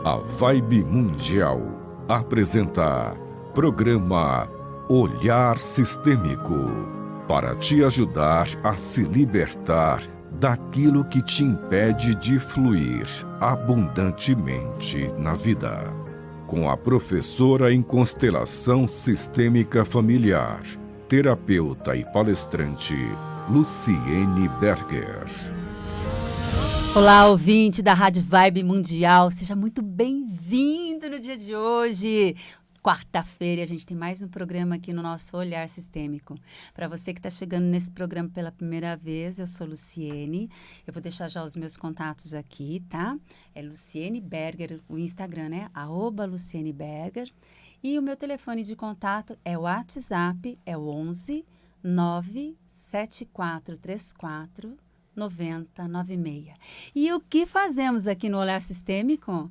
A Vibe Mundial apresenta programa Olhar Sistêmico, para te ajudar a se libertar daquilo que te impede de fluir abundantemente na vida. Com a professora em constelação sistêmica familiar, terapeuta e palestrante Luciene Berger. Olá, ouvinte da Rádio Vibe Mundial, seja muito bem-vindo no dia de hoje. Quarta-feira, a gente tem mais um programa aqui no nosso Olhar Sistêmico. Para você que está chegando nesse programa pela primeira vez, eu sou Luciene. Eu vou deixar já os meus contatos aqui, tá? É Luciene Berger, o Instagram, né? @Luciene Berger. E o meu telefone de contato é o WhatsApp, é o 11 97434 9096. E o que fazemos aqui no Olhar Sistêmico?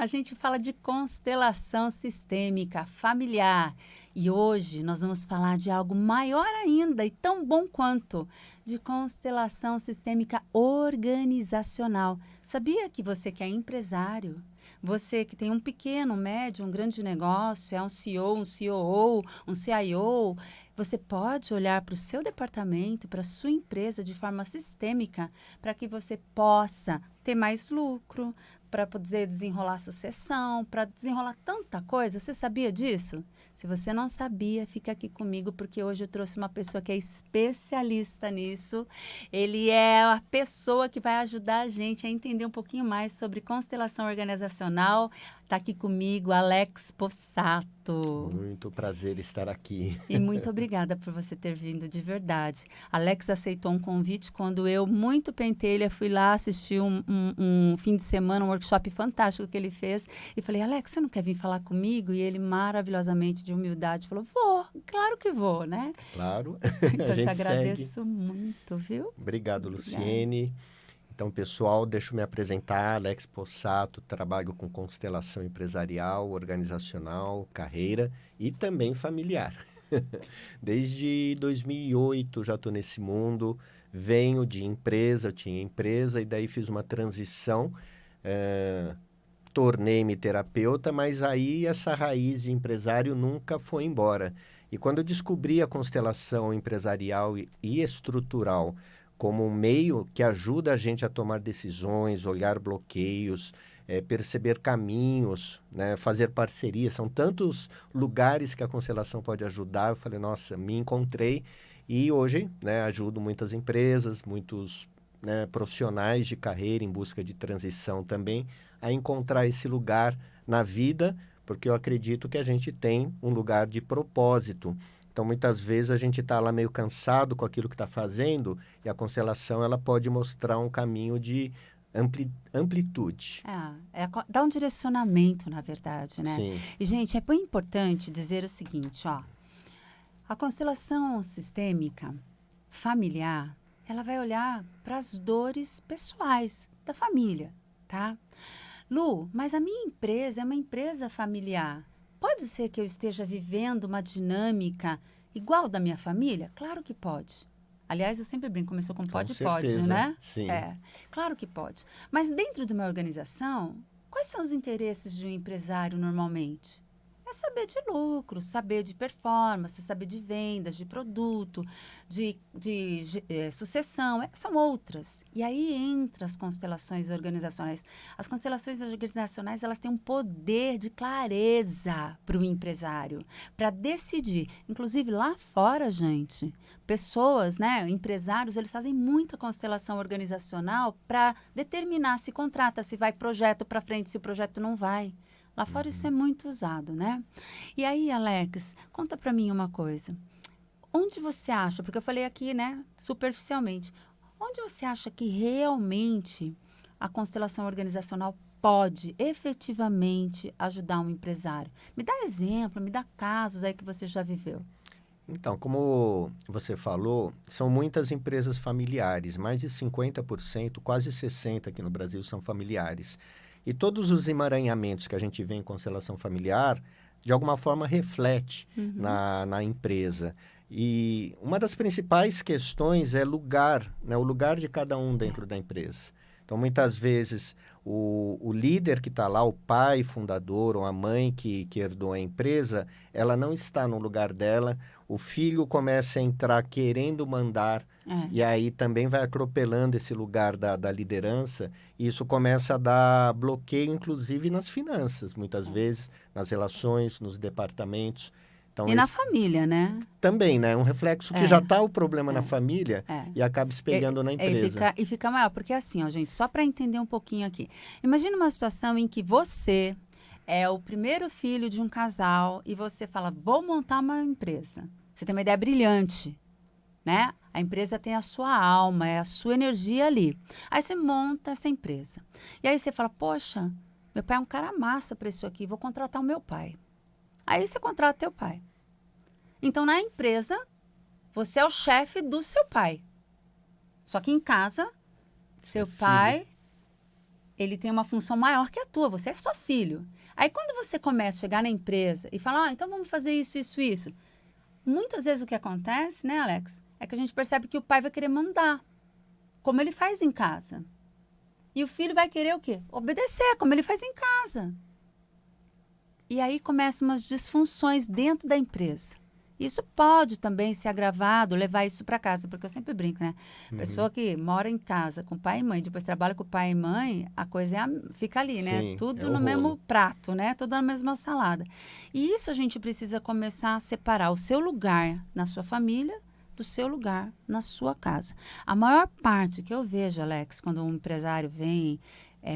A gente fala de constelação sistêmica familiar. E hoje nós vamos falar de algo maior ainda e tão bom quanto, de constelação sistêmica organizacional. Sabia que você que é empresário, você que tem um pequeno, um médio, um grande negócio, é um CEO, um COO, um CIO, você pode olhar para o seu departamento, para a sua empresa de forma sistêmica, para que você possa ter mais lucro, para poder desenrolar sucessão, para desenrolar tanta coisa. Você sabia disso? Se você não sabia, fica aqui comigo, porque hoje eu trouxe uma pessoa que é especialista nisso. Ele é a pessoa que vai ajudar a gente a entender um pouquinho mais sobre constelação organizacional. Está aqui comigo, Alex Possato. Muito prazer estar aqui. E muito obrigada por você ter vindo, de verdade. Alex aceitou um convite quando eu, muito pentelha, fui lá assistir um fim de semana, um workshop fantástico que ele fez. E falei, Alex, você não quer vir falar comigo? E ele, maravilhosamente, de humildade, falou, vou, claro que vou, né? Claro. Então, eu te agradeço muito, viu? Obrigado, Luciene. Então, pessoal, deixa eu me apresentar. Alex Possato, trabalho com constelação empresarial, organizacional, carreira e também familiar. Desde 2008 já estou nesse mundo, venho de empresa, eu tinha empresa e daí fiz uma transição, tornei-me terapeuta, mas aí essa raiz de empresário nunca foi embora. E quando eu descobri a constelação empresarial e estrutural como um meio que ajuda a gente a tomar decisões, olhar bloqueios, perceber caminhos, né, fazer parcerias. São tantos lugares que a constelação pode ajudar. Eu falei, nossa, me encontrei e hoje, né, ajudo muitas empresas, muitos, né, profissionais de carreira em busca de transição também a encontrar esse lugar na vida, porque eu acredito que a gente tem um lugar de propósito. Então, muitas vezes a gente está lá meio cansado com aquilo que está fazendo e a constelação ela pode mostrar um caminho de amplitude. Dá um direcionamento, na verdade, né? Sim. E, gente, é bem importante dizer o seguinte, ó. A constelação sistêmica familiar, ela vai olhar para as dores pessoais da família, tá? Lu, mas a minha empresa é uma empresa familiar. Pode ser que eu esteja vivendo uma dinâmica igual da minha família? Claro que pode. Aliás, eu sempre brinco, começou com pode, né? Sim. Claro que pode. Mas dentro de uma organização, quais são os interesses de um empresário normalmente? É saber de lucro, saber de performance, saber de vendas, de produto, de sucessão, são outras. E aí entra as constelações organizacionais. As constelações organizacionais, elas têm um poder de clareza para o empresário, para decidir. Inclusive, lá fora, gente, pessoas, né, empresários, eles fazem muita constelação organizacional para determinar se contrata, se vai projeto para frente, se o projeto não vai. Lá fora isso é muito usado, né? E aí, Alex, conta para mim uma coisa. Onde você acha, porque eu falei aqui, né, superficialmente, onde você acha que realmente a constelação organizacional pode efetivamente ajudar um empresário? Me dá exemplo, me dá casos aí que você já viveu. Então, como você falou, são muitas empresas familiares, mais de 50%, quase 60% aqui no Brasil são familiares. E todos os emaranhamentos que a gente vê em constelação familiar, de alguma forma, reflete na empresa. E uma das principais questões é lugar, né? O lugar de cada um dentro da empresa. Então, muitas vezes, o líder que está lá, o pai fundador ou a mãe que herdou a empresa, ela não está no lugar dela, o filho começa a entrar querendo mandar, e aí também vai atropelando esse lugar da liderança, e isso começa a dar bloqueio, inclusive, nas finanças, muitas vezes, nas relações, nos departamentos. Então, E na família, né? também, né? Um reflexo que já está o problema na família e acaba espelhando na empresa. E fica maior, porque assim, ó, gente, só para entender um pouquinho aqui. Imagina uma situação em que você é o primeiro filho de um casal e você fala, vou montar uma empresa. Você tem uma ideia brilhante, né? A empresa tem a sua alma, é a sua energia ali. Aí você monta essa empresa. E aí você fala, poxa, meu pai é um cara massa para isso aqui, vou contratar o meu pai. Aí você contrata teu pai. Então, na empresa, você é o chefe do seu pai. Só que em casa, seu pai, ele tem uma função maior que a tua. Você é só filho. Aí, quando você começa a chegar na empresa e falar, então vamos fazer isso, isso, isso. Muitas vezes o que acontece, né, Alex, é que a gente percebe que o pai vai querer mandar, como ele faz em casa. E o filho vai querer o quê? Obedecer, como ele faz em casa. E aí começam umas disfunções dentro da empresa. Isso pode também ser agravado, levar isso para casa, porque eu sempre brinco, né? Pessoa que mora em casa com pai e mãe, depois trabalha com pai e mãe, a coisa fica ali, né? Sim, Tudo no mesmo prato, né? Tudo na mesma salada. E isso a gente precisa começar a separar o seu lugar na sua família do seu lugar na sua casa. A maior parte que eu vejo, Alex, quando um empresário vem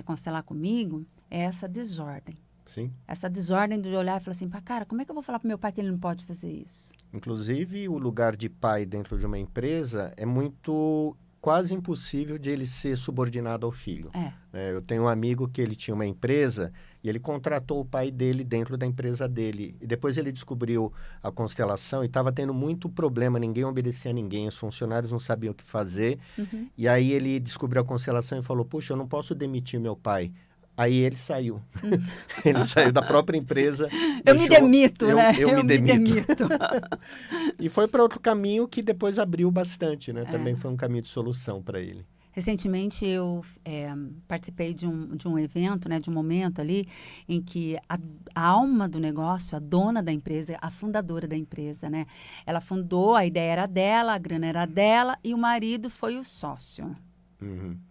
constelar comigo, é essa desordem. Sim. Essa desordem de olhar e falar assim, cara, como é que eu vou falar para meu pai que ele não pode fazer isso? Inclusive, o lugar de pai dentro de uma empresa é quase impossível de ele ser subordinado ao filho. Eu tenho um amigo que ele tinha uma empresa e ele contratou o pai dele dentro da empresa dele. E depois ele descobriu a constelação e estava tendo muito problema, ninguém obedecia a ninguém, os funcionários não sabiam o que fazer. E aí ele descobriu a constelação e falou, puxa, eu não posso demitir meu pai. Aí ele saiu. Ele saiu da própria empresa. Eu me demito, né? Eu me demito. E foi para outro caminho que depois abriu bastante, né? Também foi um caminho de solução para ele. Recentemente eu participei de um evento, né, de um momento ali em que a alma do negócio, a dona da empresa, a fundadora da empresa, né? Ela fundou, a ideia era dela, a grana era dela e o marido foi o sócio.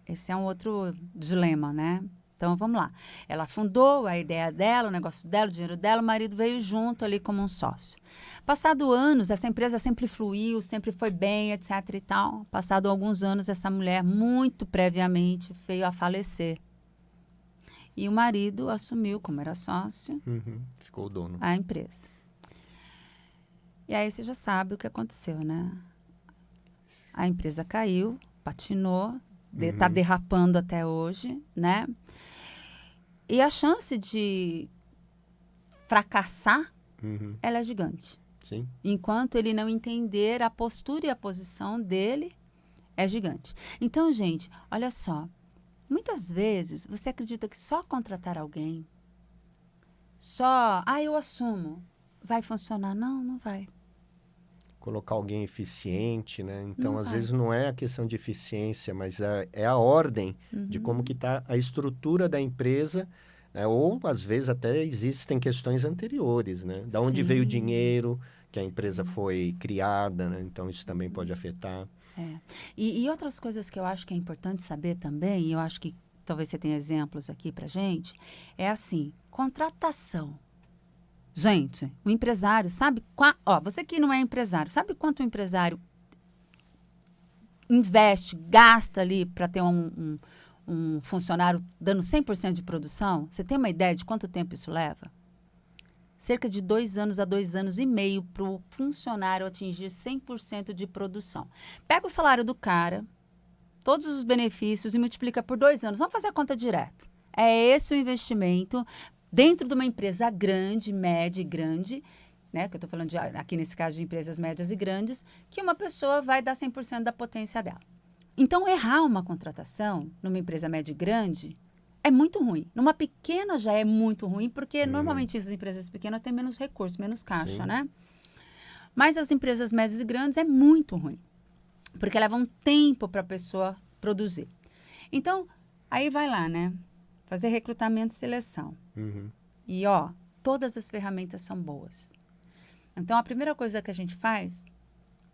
Esse é um outro dilema, né? Então, vamos lá. Ela fundou a ideia dela, o negócio dela, o dinheiro dela, o marido veio junto ali como um sócio. Passado anos, essa empresa sempre fluiu, sempre foi bem, etc e tal. Passado alguns anos, essa mulher, muito previamente, veio a falecer. E o marido assumiu, como era sócio, ficou o dono. A empresa. E aí você já sabe o que aconteceu, né? A empresa caiu, patinou, está derrapando até hoje, né? E a chance de fracassar, ela é gigante. Sim. Enquanto ele não entender a postura e a posição dele, é gigante. Então, gente, olha só. Muitas vezes, você acredita que só contratar alguém, eu assumo, vai funcionar? Não, não vai. Colocar alguém eficiente, né? Então, às vezes, não é a questão de eficiência, mas é a ordem de como que está a estrutura da empresa, né? Ou, às vezes, até existem questões anteriores, né? Da onde veio o dinheiro, que a empresa foi criada, né? Então, isso também pode afetar. E outras coisas que eu acho que é importante saber também, e eu acho que talvez você tenha exemplos aqui pra gente, é assim, contratação. Gente, o empresário sabe... você que não é empresário, sabe quanto o empresário investe, gasta ali para ter um funcionário dando 100% de produção? Você tem uma ideia de quanto tempo isso leva? Cerca de 2 anos a 2 anos e meio para o funcionário atingir 100% de produção. Pega o salário do cara, todos os benefícios e multiplica por 2 anos. Vamos fazer a conta direto. É esse o investimento... Dentro de uma empresa grande, média e grande, né? Que eu estou falando aqui nesse caso de empresas médias e grandes, que uma pessoa vai dar 100% da potência dela. Então, errar uma contratação numa empresa média e grande é muito ruim. Numa pequena já é muito ruim, porque normalmente as empresas pequenas têm menos recursos, menos caixa, né? Mas as empresas médias e grandes é muito ruim, porque levam tempo para a pessoa produzir. Então, Aí vai lá, né? Fazer recrutamento e seleção. Uhum. E, ó, todas as ferramentas são boas. Então, a primeira coisa que a gente faz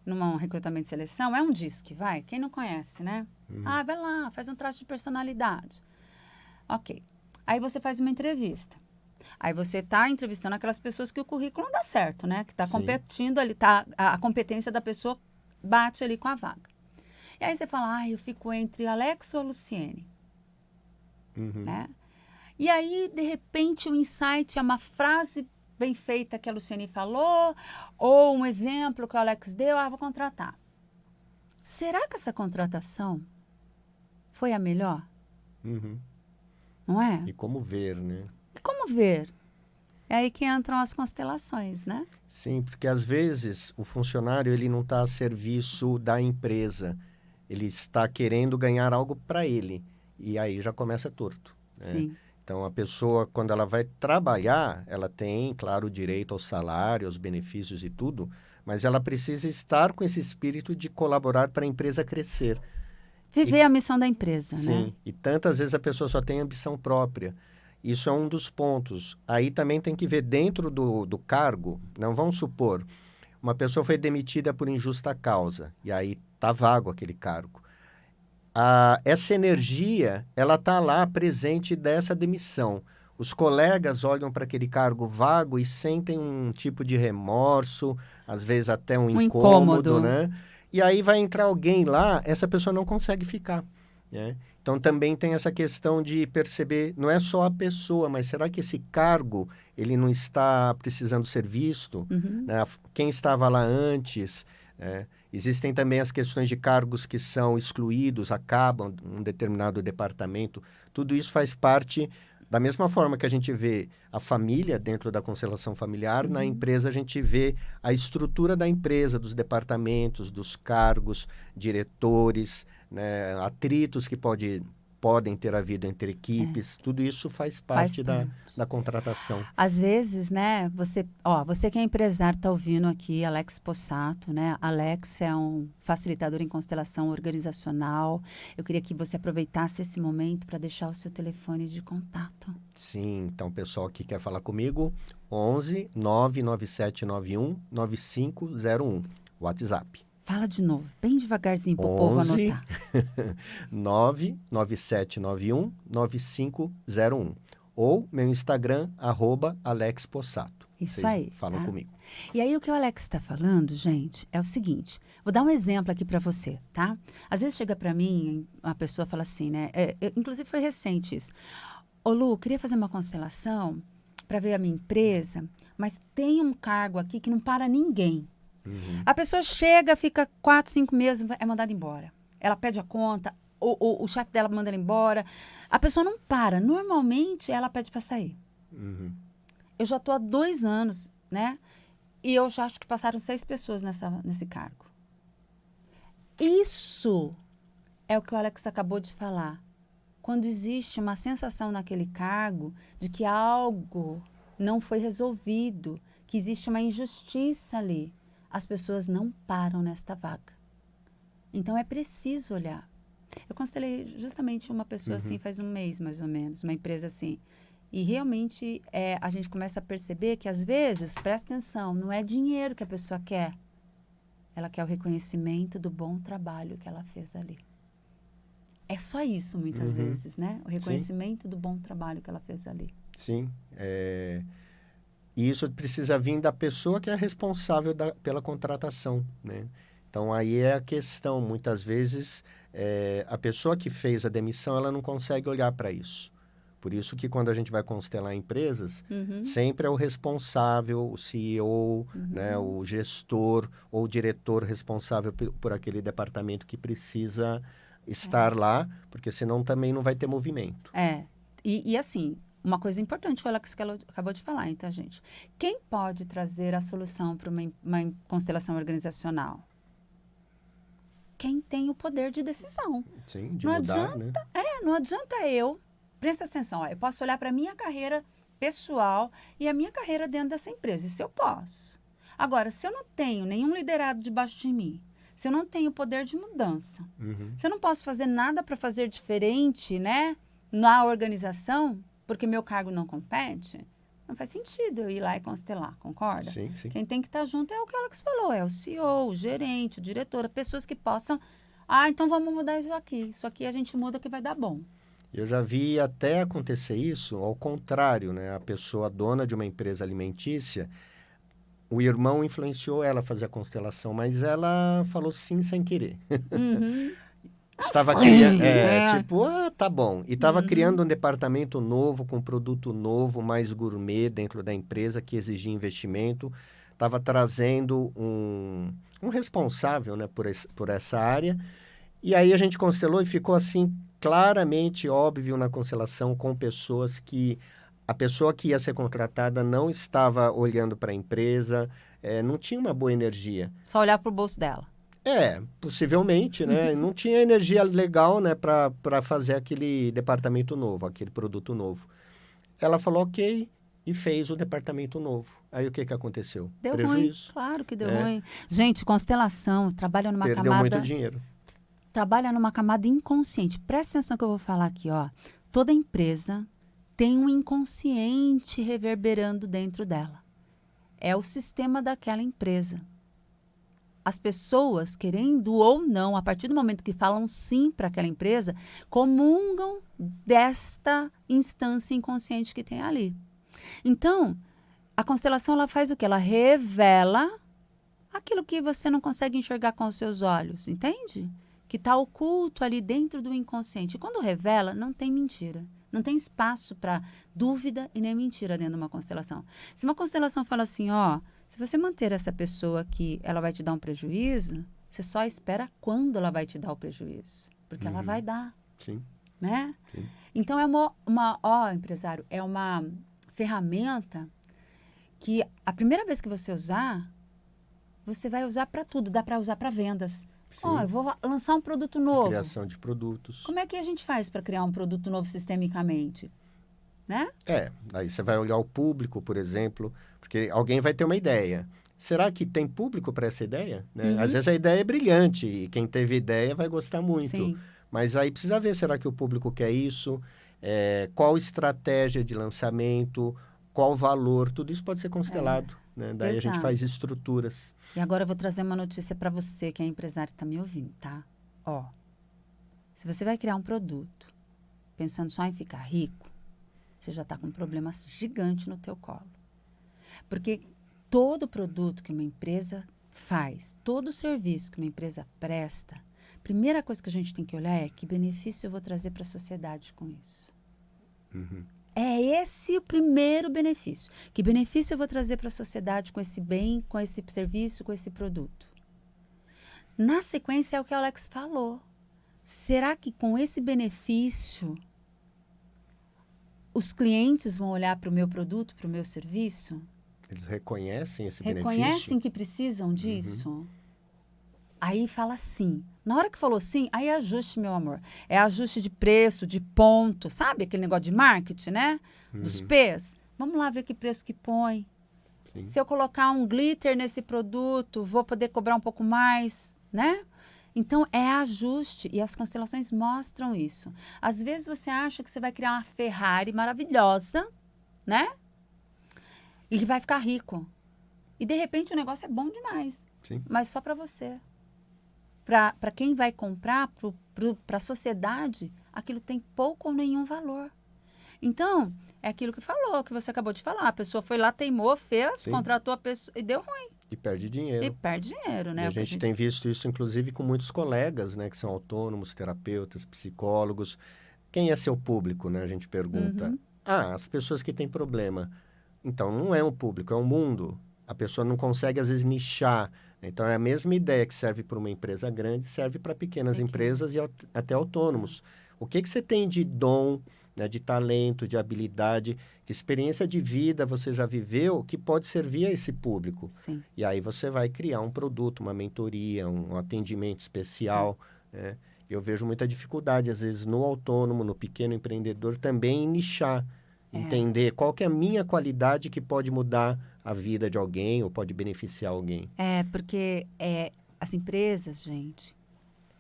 num recrutamento e seleção é um DISC, vai. Quem não conhece, né? Ah, vai lá, faz um traço de personalidade. Ok. Aí você faz uma entrevista. Aí você está entrevistando aquelas pessoas que o currículo não dá certo, né? Que está Sim. competindo ali, tá, a competência da pessoa bate ali com a vaga. E aí você fala, eu fico entre Alex ou a Luciene, Uhum. né? E aí, de repente, o insight é uma frase bem feita que a Luciene falou, ou um exemplo que o Alex deu, vou contratar. Será que essa contratação foi a melhor? Uhum. Não é? E como ver, né? E como ver? É aí que entram as constelações, né? Sim, porque às vezes o funcionário ele não está a serviço da empresa, ele está querendo ganhar algo para ele, e aí já começa torto, né? Sim. Então, a pessoa, quando ela vai trabalhar, ela tem, claro, o direito ao salário, aos benefícios e tudo, mas ela precisa estar com esse espírito de colaborar para a empresa crescer. Viver a missão da empresa, Sim, né? e tantas vezes a pessoa só tem ambição própria. Isso é um dos pontos. Aí também tem que ver dentro do cargo, não vamos supor, uma pessoa foi demitida por injusta causa, e aí está vago aquele cargo. Essa energia, ela está lá presente dessa demissão. Os colegas olham para aquele cargo vago e sentem um tipo de remorso, às vezes até um Um incômodo, incômodo. né? E aí vai entrar alguém lá, essa pessoa não consegue ficar, né? Então também tem essa questão de perceber, não é só a pessoa, mas será que esse cargo, ele não está precisando ser visto? Uhum. Né? Quem estava lá antes, né? Existem também as questões de cargos que são excluídos, acabam um determinado departamento. Tudo isso faz parte, da mesma forma que a gente vê a família dentro da constelação familiar, na empresa a gente vê a estrutura da empresa, dos departamentos, dos cargos, diretores, né, atritos que podem ter havido entre equipes. Tudo isso faz parte da contratação. Às vezes, né, você que é empresário está ouvindo aqui, Alex Possato, né? Alex é um facilitador em constelação organizacional. Eu queria que você aproveitasse esse momento para deixar o seu telefone de contato. Sim, então o pessoal que quer falar comigo, 11 99791 9501, WhatsApp. Fala de novo, bem devagarzinho para o povo 11 anotar. 99791 9501. Ou meu Instagram, @AlexPossato. Isso Vocês aí, falam tá? comigo. E aí o que o Alex está falando, gente, é o seguinte. Vou dar um exemplo aqui para você, tá? Às vezes chega para mim, uma pessoa fala assim, né? Inclusive foi recente isso. Ô Lu, queria fazer uma constelação para ver a minha empresa, mas tem um cargo aqui que não para ninguém. A pessoa chega, fica 4, 5 meses, é mandada embora. Ela pede a conta, o chefe dela manda ela embora. A pessoa não para. Normalmente, ela pede para sair. Eu já estou há 2 anos, né? E eu já acho que passaram 6 pessoas nesse cargo. Isso é o que o Alex acabou de falar. Quando existe uma sensação naquele cargo de que algo não foi resolvido, que existe uma injustiça ali, as pessoas não param nesta vaga. Então, é preciso olhar. Eu constelei justamente uma pessoa assim faz um mês, mais ou menos, uma empresa assim. E realmente a gente começa a perceber que, às vezes, presta atenção, não é dinheiro que a pessoa quer. Ela quer o reconhecimento do bom trabalho que ela fez ali. É só isso, muitas vezes, né? O reconhecimento do bom trabalho que ela fez ali. Sim, e isso precisa vir da pessoa que é responsável pela contratação, né? Então, aí é a questão. Muitas vezes, a pessoa que fez a demissão, ela não consegue olhar para isso. Por isso que quando a gente vai constelar empresas, sempre é o responsável, o CEO, né, o gestor ou o diretor responsável por aquele departamento que precisa estar lá, porque senão também não vai ter movimento. E assim, uma coisa importante foi ela que acabou de falar, então, gente. Quem pode trazer a solução para uma constelação organizacional? Quem tem o poder de decisão. Sim, de não mudar, adianta, né? Não adianta eu. Presta atenção, eu posso olhar para a minha carreira pessoal e a minha carreira dentro dessa empresa. Isso eu posso. Agora, se eu não tenho nenhum liderado debaixo de mim, se eu não tenho poder de mudança, se eu não posso fazer nada para fazer diferente, né? na organização, porque meu cargo não compete, não faz sentido eu ir lá e constelar, concorda? Sim, sim. Quem tem que estar junto é o que o Alex falou, é o CEO, o gerente, o diretor, pessoas que possam, então vamos mudar isso aqui a gente muda que vai dar bom. Eu já vi até acontecer isso ao contrário, né? A pessoa dona de uma empresa alimentícia, o irmão influenciou ela a fazer a constelação, mas ela falou sim sem querer. Uhum. Estava Sim, criando, né? tipo, tá bom. E estava criando um departamento novo, com produto novo, mais gourmet dentro da empresa, que exigia investimento. Estava trazendo um responsável, né, por essa área. E aí a gente constelou e ficou assim, claramente óbvio na constelação, com pessoas que a pessoa que ia ser contratada não estava olhando para a empresa, não tinha uma boa energia. Só olhar pro bolso dela. Possivelmente, né? Não tinha energia legal, né, para fazer aquele departamento novo, aquele produto novo. Ela falou ok e fez o departamento novo. Aí o que aconteceu? Deu Prejuízo. ruim, claro que deu ruim. Gente, constelação trabalha numa Perdeu camada... muito dinheiro. Trabalha numa camada inconsciente. Presta atenção que eu vou falar aqui, ó. Toda empresa tem um inconsciente reverberando dentro dela. É o sistema daquela empresa. As pessoas, querendo ou não, a partir do momento que falam sim para aquela empresa, comungam desta instância inconsciente que tem ali. Então, a constelação ela faz o quê? Ela revela aquilo que você não consegue enxergar com os seus olhos, entende? Que está oculto ali dentro do inconsciente. E quando revela, não tem mentira. Não tem espaço para dúvida e nem mentira dentro de uma constelação. Se uma constelação fala assim, ó, se você manter essa pessoa aqui, ela vai te dar um prejuízo, você só espera quando ela vai te dar o prejuízo. Porque ela vai dar. Sim. Né? Sim. Então, empresário, é uma ferramenta que a primeira vez que você usar, você vai usar para tudo. Dá para usar para vendas. Ó, eu vou lançar um produto novo. Criação de produtos. Como é que a gente faz para criar um produto novo sistemicamente? Né? Aí você vai olhar o público, por exemplo, porque alguém vai ter uma ideia. Será que tem público para essa ideia? Né? Às vezes a ideia é brilhante e quem teve ideia vai gostar muito. Sim. Mas aí precisa ver, será que o público quer isso? Qual estratégia de lançamento? Qual valor? Tudo isso pode ser constelado. Né? Daí a gente faz estruturas. E agora eu vou trazer uma notícia para você que é empresário e está me ouvindo, tá? Ó, se você vai criar um produto pensando só em ficar rico, você já está com um problema gigante no teu colo. Porque todo produto que uma empresa faz, todo serviço que uma empresa presta, a primeira coisa que a gente tem que olhar é que benefício eu vou trazer para a sociedade com isso. Uhum. É esse o primeiro benefício. Que benefício eu vou trazer para a sociedade com esse bem, com esse serviço, com esse produto? Na sequência é o que o Alex falou. Será que com esse benefício os clientes vão olhar para o meu produto, para o meu serviço? Eles reconhecem esse benefício? Reconhecem que precisam disso? Aí fala sim. Na hora que falou sim, aí é ajuste, meu amor. É ajuste de preço, de ponto. Sabe aquele negócio de marketing, né? Dos P's. Vamos lá ver que preço que põe. Sim. Se eu colocar um glitter nesse produto, vou poder cobrar um pouco mais, né? Então, é ajuste. E as constelações mostram isso. Às vezes, você acha que você vai criar uma Ferrari maravilhosa, né? E que vai ficar rico. E, de repente, o negócio é bom demais. Sim. Mas só para você. Para quem vai comprar, para a sociedade, aquilo tem pouco ou nenhum valor. Então, é aquilo que falou, que você acabou de falar. A pessoa foi lá, teimou, fez, contratou a pessoa e deu ruim. E perde dinheiro. E perde dinheiro, né? E a gente tem visto isso, inclusive, com muitos colegas, né? Que são autônomos, terapeutas, psicólogos. Quem é seu público, né? A gente pergunta. As pessoas que têm problema. Então, não é um público, é um mundo. A pessoa não consegue, às vezes, nichar. Então, é a mesma ideia que serve para uma empresa grande, serve para pequenas empresas e até autônomos. O que você tem de dom, né, de talento, de habilidade, que experiência de vida você já viveu que pode servir a esse público? Sim. E aí você vai criar um produto, uma mentoria, um atendimento especial. Né? Eu vejo muita dificuldade, às vezes, no autônomo, no pequeno empreendedor, também em nichar. Entender qual que é a minha qualidade que pode mudar a vida de alguém ou pode beneficiar alguém. Porque as empresas, gente,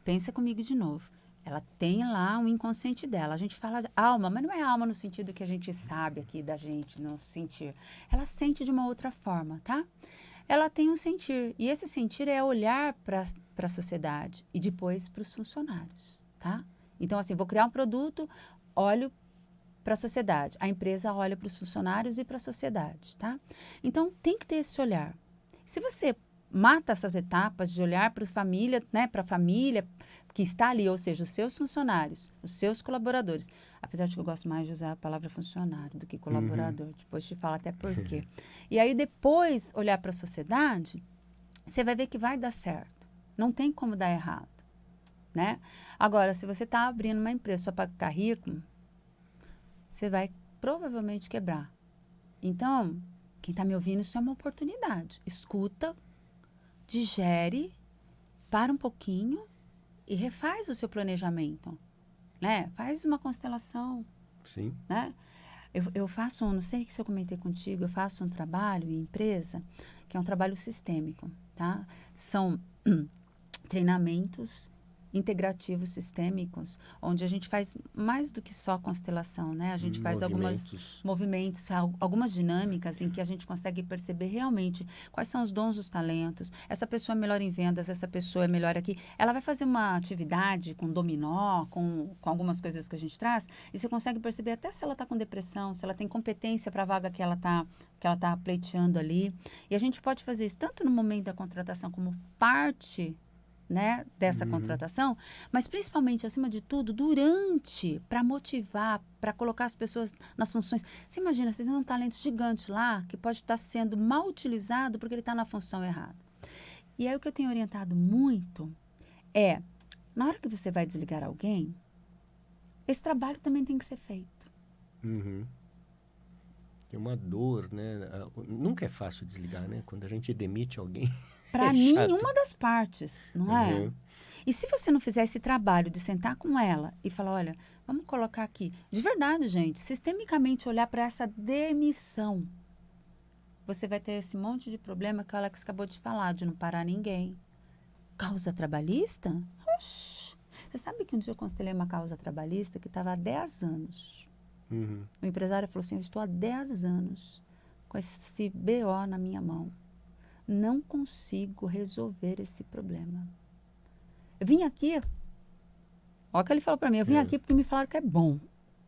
pensa comigo de novo, Ela tem lá um inconsciente dela. A gente fala de alma, mas não é alma no sentido que a gente sabe aqui da gente, não sentir. Ela sente de uma outra forma, tá? Ela tem um sentir. E esse sentir é olhar para a sociedade e depois para os funcionários, tá? Então, assim, vou criar um produto, olho para a sociedade. A empresa olha para os funcionários e para a sociedade, tá? Então, tem que ter esse olhar. Se você mata essas etapas de olhar para a família, né, para a família que está ali, ou seja, os seus funcionários, os seus colaboradores. Apesar de que eu gosto mais de usar a palavra funcionário do que colaborador. Depois te falo até por quê. E aí, depois, olhar para a sociedade, você vai ver que vai dar certo. Não tem como dar errado, né? Agora, se você está abrindo uma empresa só para ficar rico, você vai provavelmente quebrar. Então, quem está me ouvindo, isso é uma oportunidade. Escuta, digere, para um pouquinho e refaz o seu planejamento, né? Faz uma constelação. Sim. Né? Eu faço não sei se eu comentei contigo, eu faço um trabalho em empresa, que é um trabalho sistêmico, tá? São treinamentos integrativos sistêmicos, onde a gente faz mais do que só constelação, né? A gente faz alguns movimentos, algumas dinâmicas em que a gente consegue perceber realmente quais são os dons, os talentos. Essa pessoa é melhor em vendas, essa pessoa é melhor aqui. Ela vai fazer uma atividade com dominó, com algumas coisas que a gente traz, e você consegue perceber até se ela está com depressão, se ela tem competência para a vaga que ela tá pleiteando ali. E a gente pode fazer isso tanto no momento da contratação como parte, né, dessa contratação, mas principalmente, acima de tudo, durante, para motivar, para colocar as pessoas nas funções. Você imagina, você tem um talento gigante lá, que pode estar sendo mal utilizado porque ele está na função errada. E aí o que eu tenho orientado muito é, na hora que você vai desligar alguém, esse trabalho também tem que ser feito. Tem uma dor, né? Nunca é fácil desligar, né? Quando a gente demite alguém. Para nenhuma das partes, não é? Uhum. E se você não fizer esse trabalho de sentar com ela e falar, olha, vamos colocar aqui, de verdade, gente, sistemicamente olhar para essa demissão, você vai ter esse monte de problema que o Alex acabou de falar, de não parar ninguém. Causa trabalhista? Oxi. Você sabe que um dia eu constelei uma causa trabalhista que estava há 10 anos. O empresário falou assim, eu estou há 10 anos com esse BO na minha mão. Não consigo resolver esse problema. Eu vim aqui, olha o que ele falou para mim, eu vim aqui porque me falaram que é bom.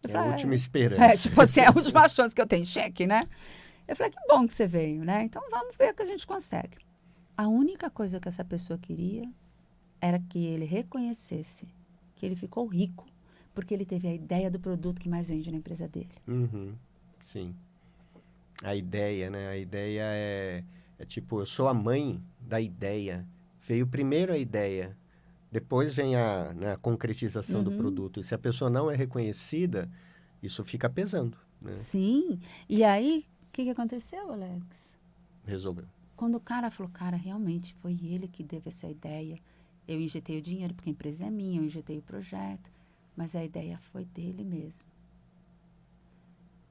Eu É falei, a última esperança. tipo assim, é a última chance que eu tenho, cheque, né? Eu falei, que bom que você veio, né? Então vamos ver o que a gente consegue. A única coisa que essa pessoa queria era que ele reconhecesse que ele ficou rico, porque ele teve a ideia do produto que mais vende na empresa dele. Sim. A ideia, né? A ideia é tipo, eu sou a mãe da ideia. Veio primeiro a ideia, depois vem a concretização do produto. E se a pessoa não é reconhecida, isso fica pesando, né? Sim. E aí, o que aconteceu, Alex? Resolveu. Quando o cara falou, cara, realmente foi ele que teve essa ideia. Eu injetei o dinheiro, porque a empresa é minha, eu injetei o projeto. Mas a ideia foi dele mesmo.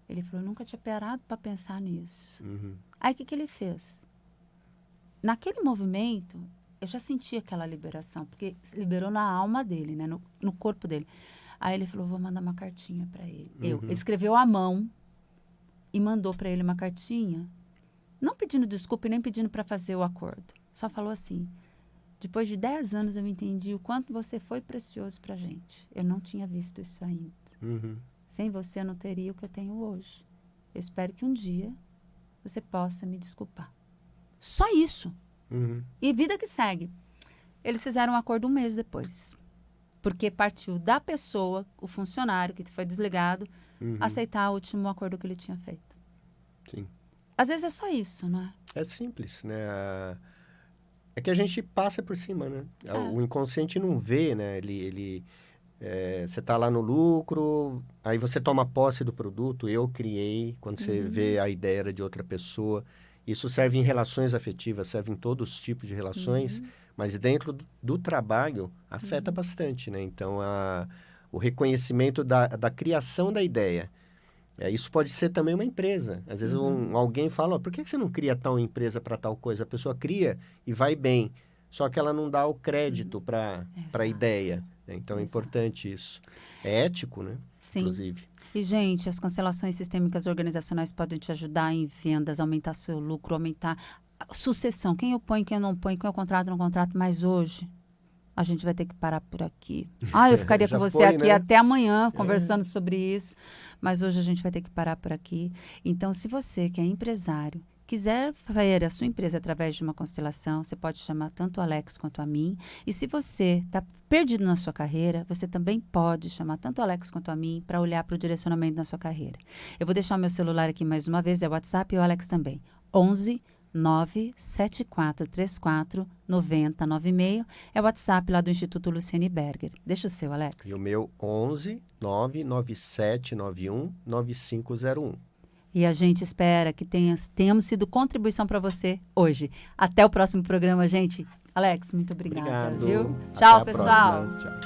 Ele falou, eu nunca tinha parado para pensar nisso. Aí, o que ele fez? Naquele movimento, eu já senti aquela liberação, porque liberou na alma dele, né? No corpo dele. Aí ele falou, vou mandar uma cartinha para ele. Ele escreveu à mão e mandou para ele uma cartinha, não pedindo desculpa e nem pedindo para fazer o acordo. Só falou assim, depois de 10 anos eu entendi o quanto você foi precioso para a gente. Eu não tinha visto isso ainda. Sem você eu não teria o que eu tenho hoje. Eu espero que um dia você possa me desculpar. Só isso. E vida que segue. Eles fizeram um acordo 1 mês depois. Porque partiu da pessoa, o funcionário que foi desligado, aceitar o último acordo que ele tinha feito. Sim. Às vezes é só isso, não é? É simples, né? É que a gente passa por cima, né? O inconsciente não vê, né? Você está lá no lucro, aí você toma posse do produto, eu criei, quando você vê a ideia era de outra pessoa. Isso serve em relações afetivas, serve em todos os tipos de relações, mas dentro do trabalho afeta bastante, né? Então, o reconhecimento da criação da ideia. Isso pode ser também uma empresa. Às vezes alguém fala, por que você não cria tal empresa para tal coisa? A pessoa cria e vai bem, só que ela não dá o crédito para a ideia. Então é Exato. importante isso. É ético, né? Sim. Inclusive. E, gente, as constelações sistêmicas organizacionais podem te ajudar em vendas, aumentar seu lucro, aumentar a sucessão. Quem eu ponho, quem eu não ponho, quem eu contrato, não contrato. Mas hoje, a gente vai ter que parar por aqui. Eu ficaria Já com você foi, aqui né? até amanhã, conversando sobre isso. Mas hoje a gente vai ter que parar por aqui. Então, se você, que é empresário, quiser ver a sua empresa através de uma constelação, você pode chamar tanto o Alex quanto a mim. E se você está perdido na sua carreira, você também pode chamar tanto o Alex quanto a mim para olhar para o direcionamento da sua carreira. Eu vou deixar meu celular aqui mais uma vez, é o WhatsApp e o Alex também. 11 97434 9096 é o WhatsApp lá do Instituto Luciene Berger. Deixa o seu, Alex. E o meu 11 99791 9501. E a gente espera que tenhamos sido contribuição para você hoje. Até o próximo programa, gente. Alex, muito obrigada, Obrigado. viu? Até Tchau, a pessoal. próxima. Tchau.